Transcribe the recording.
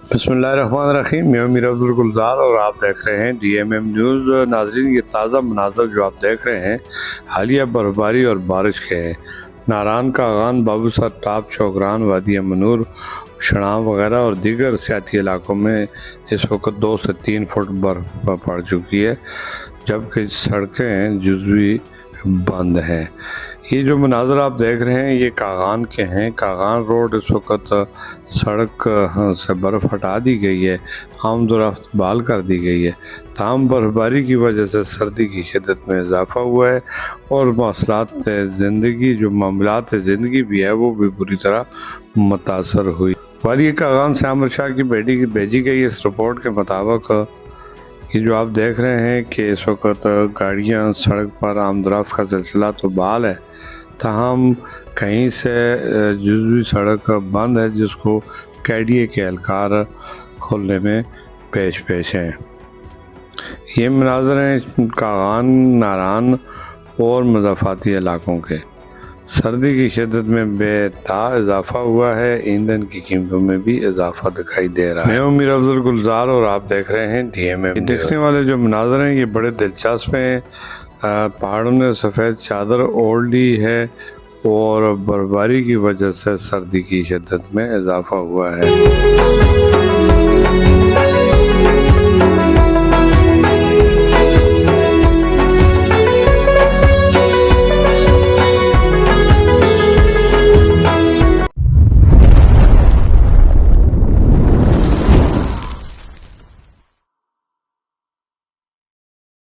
बिस्मिल्लाहिर्रहमानिर्रहीम। मैं मीर अब्दुल गुलजार और आप देख रहे हैं DMM न्यूज़। नाजरीन, ये ताज़ा मनाज़र जो आप देख रहे हैं हालिया बर्फबारी और बारिश के हैं। नारान कागान, बाबूसर टाप, चौगरान, वादी मनूर, शनाव वगैरह और दीगर सियाती इलाकों में इस वक्त 2 से 3 फुट बर्फ पड़ चुकी है, जबकि सड़कें जुज़वी बंद हैं। ये जो मनाज़र आप देख रहे हैं ये कागान के हैं। कागान रोड इस वक्त सड़क से बर्फ़ हटा दी गई है, आमदोरफ्त बहाल कर दी गई है। ताम बर्फबारी की वजह से सर्दी की शिद्दत में इजाफ़ा हुआ है और मामलात ज़िंदगी भी है वो भी बुरी तरह मुतासर हुई। वादी कागान से आमिर शाह की भेजी गई इस रिपोर्ट के मुताबिक ये जो आप देख रहे हैं कि इस वक्त गाड़ियाँ सड़क पर आमदोरफ्त का सिलसिला तो बहाल है, ताहम कहीं से जुज़वी सड़क बंद है, जिसको KDA के एहलकार खोलने में पेश हैं। ये मनाज़र हैं कागान, नारान और मज़ाफ़ाती इलाकों के। सर्दी की शिद्दत में बेता इजाफा हुआ है, ईंधन की कीमतों में भी इजाफा दिखाई दे रहा है। मैं मीर अब्दुल गुलजार और आप देख रहे हैं DMM। देखने वाले जो मनाज़र हैं ये बड़े दिलचस्प हैं। पहाड़ों ने सफ़ेद चादर ओढ़ ली है और बर्फबारी की वजह से सर्दी की शिद्दत में इजाफा हुआ है।